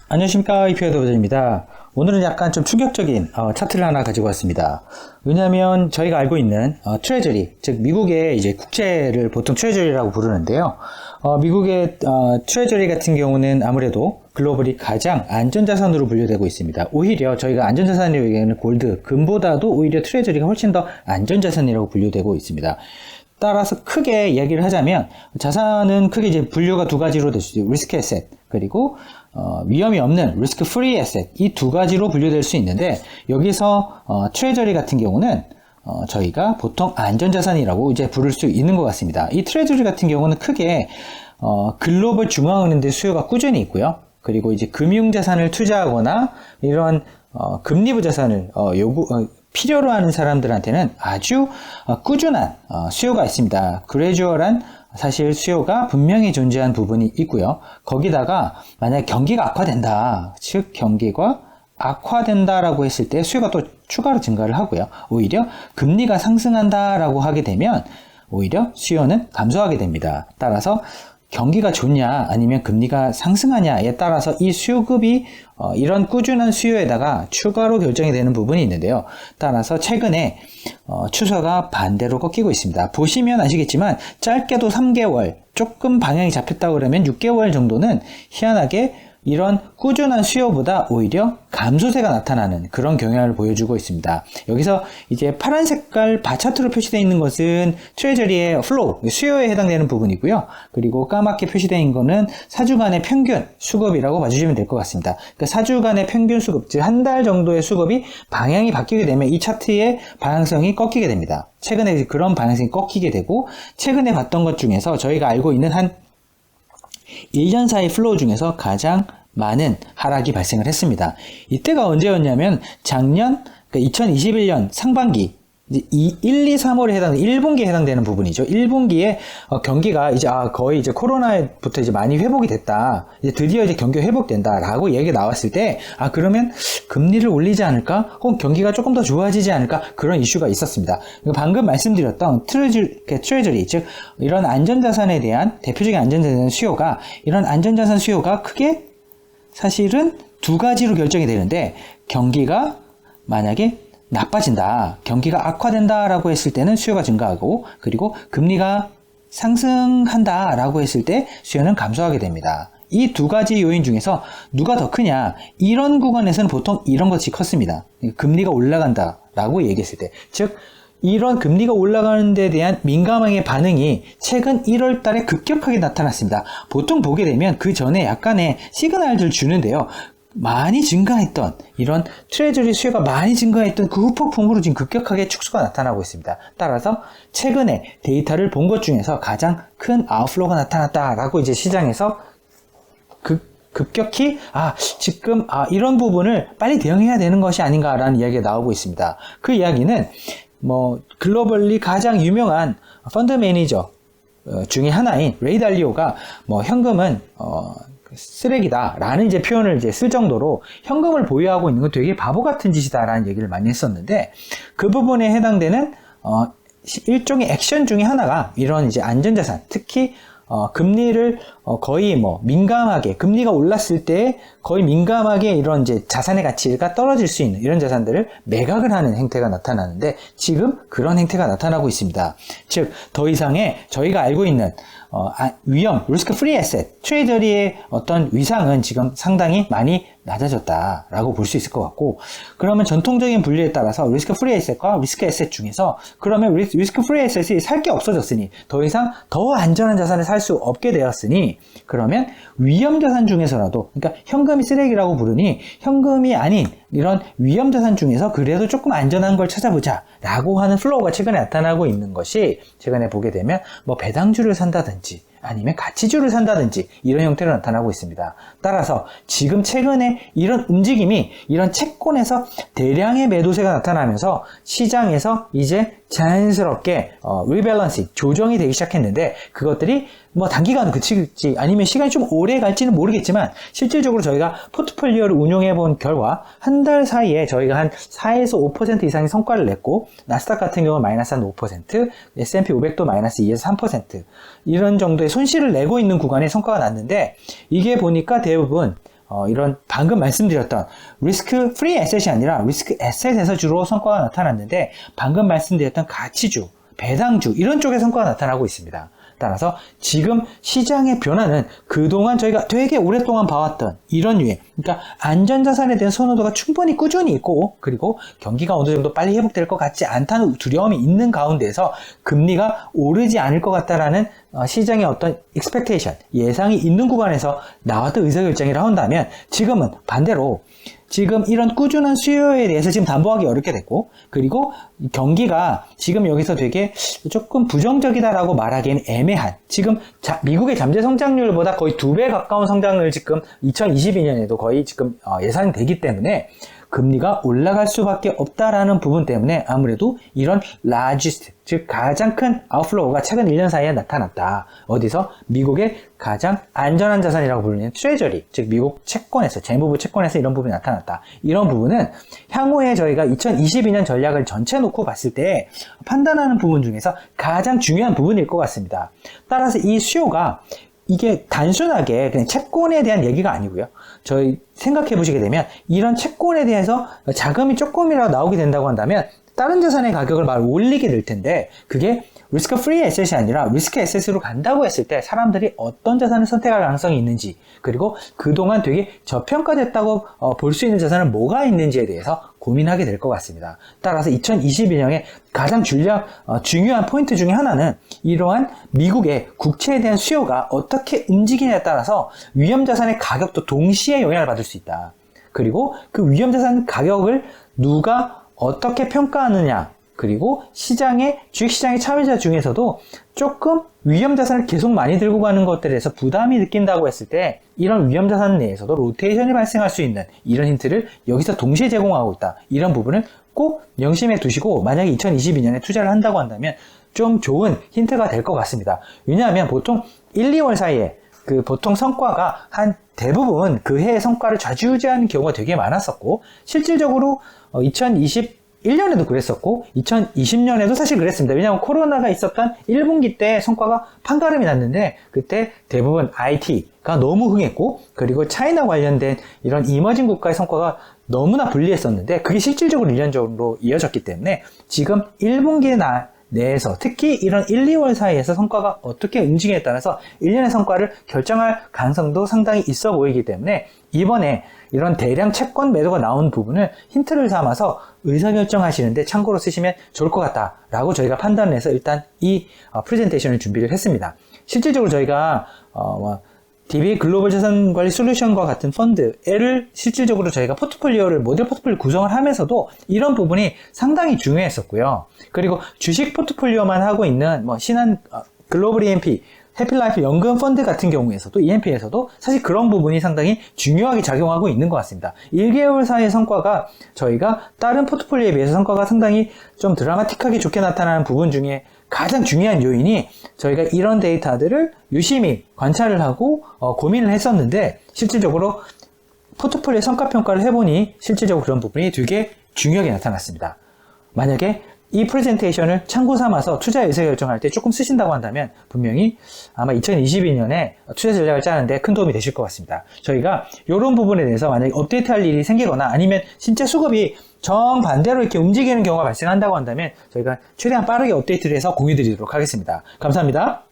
안녕하십니까, 이피아드 버전입니다. 오늘은 약간 좀 충격적인 차트를 하나 가지고 왔습니다. 왜냐하면 저희가 알고 있는 트레저리, 즉 미국의 이제 국채를 보통 트레저리라고 부르는데요. 미국의 트레저리 같은 경우는 아무래도 글로벌이 가장 안전자산으로 분류되고 있습니다. 오히려 저희가 안전자산이라고 얘기하는 골드, 금보다도 오히려 트레저리가 훨씬 더 안전자산이라고 분류되고 있습니다. 따라서 크게 이야기를 하자면 자산은 크게 이제 분류가 두 가지로 될 수 있어요. 리스크 에셋 그리고 위험이 없는 리스크 프리 에셋, 이 두 가지로 분류될 수 있는데, 여기서 트레저리 같은 경우는 저희가 보통 안전자산이라고 이제 부를 수 있는 것 같습니다. 이 트레저리 같은 경우는 크게 글로벌 중앙은행들 수요가 꾸준히 있고요. 그리고 이제 금융자산을 투자하거나 이런 금리부 자산을 필요로 하는 사람들한테는 아주 꾸준한 수요가 있습니다. 그레주얼한 사실 수요가 분명히 존재한 부분이 있고요. 거기다가 만약 경기가 악화된다, 즉 경기가 악화된다라고 했을 때 수요가 또 추가로 증가를 하고요. 오히려 금리가 상승한다라고 하게 되면 오히려 수요는 감소하게 됩니다. 따라서 경기가 좋냐 아니면 금리가 상승하냐에 따라서 이 수요급이 이런 꾸준한 수요에다가 추가로 결정이 되는 부분이 있는데요. 따라서 최근에 추세가 반대로 꺾이고 있습니다. 보시면 아시겠지만 짧게도 3개월, 조금 방향이 잡혔다고 그러면 6개월 정도는 희한하게 이런 꾸준한 수요보다 오히려 감소세가 나타나는 그런 경향을 보여주고 있습니다. 여기서 이제 파란 색깔 바 차트로 표시되어 있는 것은 트레저리의 플로우, 수요에 해당되는 부분이고요. 그리고 까맣게 표시되어 있는 거는 4주간의 평균 수급이라고 봐주시면 될 것 같습니다. 그러니까 4주간의 평균 수급, 즉 한 달 정도의 수급이 방향이 바뀌게 되면 이 차트의 방향성이 꺾이게 됩니다. 최근에 그런 방향성이 꺾이게 되고, 최근에 봤던 것 중에서 저희가 알고 있는 한 1년 사이 플로우 중에서 가장 많은 하락이 발생을 했습니다. 이때가 언제였냐면 작년, 그러니까 2021년 상반기, 이제 1, 2, 3월에 해당되는 1분기에 해당되는 부분이죠. 1분기에 경기가 이제 거의 이제 코로나부터 이제 많이 회복이 됐다. 이제 드디어 이제 경기가 회복된다라고 얘기가 나왔을 때, 그러면 금리를 올리지 않을까? 혹은 경기가 조금 더 좋아지지 않을까? 그런 이슈가 있었습니다. 방금 말씀드렸던 트레저리, 즉 이런 안전자산에 대한 대표적인 안전자산 수요가, 이런 안전자산 수요가 크게 사실은 두 가지로 결정이 되는데, 경기가 만약에 나빠진다, 경기가 악화된다라고 했을 때는 수요가 증가하고, 그리고 금리가 상승한다라고 했을 때 수요는 감소하게 됩니다. 이 두 가지 요인 중에서 누가 더 크냐, 이런 구간에서는 보통 이런 것이 컸습니다. 금리가 올라간다라고 얘기했을 때, 즉 이런 금리가 올라가는 데 대한 민감함의 반응이 최근 1월 달에 급격하게 나타났습니다. 보통 보게 되면 그 전에 약간의 시그널을 주는데요. 많이 증가했던, 이런 트레저리 수요가 많이 증가했던 그 후폭풍으로 지금 급격하게 축소가 나타나고 있습니다. 따라서 최근에 데이터를 본 것 중에서 가장 큰 아웃플로우가 나타났다라고 이제 시장에서 급격히 지금 이런 부분을 빨리 대응해야 되는 것이 아닌가라는 이야기가 나오고 있습니다. 그 이야기는 글로벌리 가장 유명한 펀드 매니저 중에 하나인 레이 달리오가 현금은 쓰레기다 라는 이제 표현을 이제 쓸 정도로 현금을 보유하고 있는 건 되게 바보 같은 짓이다 라는 얘기를 많이 했었는데, 그 부분에 해당되는 일종의 액션 중에 하나가 이런 이제 안전자산, 특히 금리를 거의 민감하게, 금리가 올랐을 때 거의 민감하게 이런 이제 자산의 가치가 떨어질 수 있는 이런 자산들을 매각을 하는 행태가 나타나는데, 지금 그런 행태가 나타나고 있습니다. 즉 더 이상의 저희가 알고 있는 위험, 리스크 프리 에셋, 트레저리의 어떤 위상은 지금 상당히 많이 낮아졌다라고 볼 수 있을 것 같고, 그러면 전통적인 분류에 따라서 리스크 프리 에셋과 리스크 에셋 중에서, 그러면 리스크 프리 에셋이 살 게 없어졌으니 더 이상 더 안전한 자산을 살 수 없게 되었으니, 그러면 위험 자산 중에서라도, 그러니까 현금이 쓰레기라고 부르니 현금이 아닌 이런 위험 자산 중에서 그래도 조금 안전한 걸 찾아보자 라고 하는 플로우가 최근에 나타나고 있는 것이, 최근에 보게 되면 배당주를 산다든지 아니면 가치주를 산다든지 이런 형태로 나타나고 있습니다. 따라서 지금 최근에 이런 움직임이, 이런 채권에서 대량의 매도세가 나타나면서 시장에서 이제 자연스럽게 리밸런싱, 조정이 되기 시작했는데, 그것들이 단기간 그칠지 아니면 시간이 좀 오래 갈지는 모르겠지만, 실질적으로 저희가 포트폴리오를 운용해 본 결과 한 달 사이에 저희가 한 4에서 5% 이상의 성과를 냈고, 나스닥 같은 경우는 마이너스 한 5%, S&P 500도 마이너스 2에서 3% 이런 정도의 손실을 내고 있는 구간에 성과가 났는데, 이게 보니까 대부분 이런 방금 말씀드렸던 리스크 프리 에셋이 아니라 리스크 에셋에서 주로 성과가 나타났는데 방금 말씀드렸던 가치주, 배당주 이런 쪽에 성과가 나타나고 있습니다. 따라서 지금 시장의 변화는 그동안 저희가 되게 오랫동안 봐왔던 이런 유행, 그러니까 안전자산에 대한 선호도가 충분히 꾸준히 있고 그리고 경기가 어느 정도 빨리 회복될 것 같지 않다는 두려움이 있는 가운데서 금리가 오르지 않을 것 같다라는 시장의 어떤 expectation, 예상이 있는 구간에서 나왔던 의사결정이라 한다면 지금은 반대로 지금 이런 꾸준한 수요에 대해서 지금 담보하기 어렵게 됐고 그리고 경기가 지금 여기서 되게 조금 부정적이다라고 말하기엔 애매한 지금 미국의 잠재 성장률보다 거의 2배 가까운 성장을 지금 2022년에도 거의 지금 예상이 되기 때문에 금리가 올라갈 수밖에 없다라는 부분 때문에 아무래도 이런 largest, 즉 가장 큰 아웃플로우가 최근 1년 사이에 나타났다. 어디서? 미국의 가장 안전한 자산이라고 불리는 트레저리, 즉 미국 채권에서, 재무부 채권에서 이런 부분이 나타났다. 이런 부분은 향후에 저희가 2022년 전략을 전체 놓고 봤을 때 판단하는 부분 중에서 가장 중요한 부분일 것 같습니다. 따라서 이 수요가 이게 단순하게 그냥 채권에 대한 얘기가 아니고요. 저희 생각해 보시게 되면 이런 채권에 대해서 자금이 조금이라도 나오게 된다고 한다면 다른 자산의 가격을 막 올리게 될 텐데 그게 리스크 프리 에셋이 아니라 리스크 에셋으로 간다고 했을 때 사람들이 어떤 자산을 선택할 가능성이 있는지 그리고 그동안 되게 저평가됐다고 볼 수 있는 자산은 뭐가 있는지에 대해서 고민하게 될 것 같습니다. 따라서 2022년에 가장 중요한 포인트 중에 하나는 이러한 미국의 국채에 대한 수요가 어떻게 움직이냐에 따라서 위험자산의 가격도 동시에 영향을 받을 수 있다. 그리고 그 위험자산 가격을 누가 어떻게 평가하느냐 그리고 주식시장의 참여자 중에서도 조금 위험자산을 계속 많이 들고 가는 것들에 대해서 부담이 느낀다고 했을 때 이런 위험자산 내에서도 로테이션이 발생할 수 있는 이런 힌트를 여기서 동시에 제공하고 있다. 이런 부분을 꼭 명심해 두시고 만약에 2022년에 투자를 한다고 한다면 좀 좋은 힌트가 될 것 같습니다. 왜냐하면 보통 1, 2월 사이에 보통 성과가 한 대부분 그 해의 성과를 좌지우지하는 경우가 되게 많았었고 실질적으로 2021년에도 그랬었고 2020년에도 사실 그랬습니다. 왜냐하면 코로나가 있었던 1분기 때 성과가 판가름이 났는데 그때 대부분 IT가 너무 흥했고 그리고 차이나 관련된 이런 이머징 국가의 성과가 너무나 불리했었는데 그게 실질적으로 1년 정도 이어졌기 때문에 지금 1분기 내에서 특히 이런 1, 2월 사이에서 성과가 어떻게 움직이냐에 따라서 1년의 성과를 결정할 가능성도 상당히 있어 보이기 때문에 이번에 이런 대량 채권 매도가 나온 부분을 힌트를 삼아서 의사결정하시는데 참고로 쓰시면 좋을 것 같다라고 저희가 판단을 해서 일단 이 프레젠테이션을 준비를 했습니다. 실질적으로 저희가 DB 글로벌 자산관리 솔루션과 같은 펀드를 실질적으로 저희가 모델 포트폴리오 구성을 하면서도 이런 부분이 상당히 중요했었고요. 그리고 주식 포트폴리오만 하고 있는 신한 글로벌 EMP 해피라이프 연금 펀드 같은 경우에서도 EMP에서도 사실 그런 부분이 상당히 중요하게 작용하고 있는 것 같습니다. 1개월 사이의 성과가 저희가 다른 포트폴리오에 비해서 성과가 상당히 좀 드라마틱하게 좋게 나타나는 부분 중에 가장 중요한 요인이 저희가 이런 데이터들을 유심히 관찰을 하고 고민을 했었는데 실질적으로 포트폴리오 성과평가를 해보니 실질적으로 그런 부분이 되게 중요하게 나타났습니다. 만약에 이 프레젠테이션을 참고 삼아서 투자 의사결정할 때 조금 쓰신다고 한다면 분명히 아마 2022년에 투자 전략을 짜는데 큰 도움이 되실 것 같습니다. 저희가 이런 부분에 대해서 만약에 업데이트할 일이 생기거나 아니면 진짜 수급이 정반대로 이렇게 움직이는 경우가 발생한다고 한다면 저희가 최대한 빠르게 업데이트를 해서 공유드리도록 하겠습니다. 감사합니다.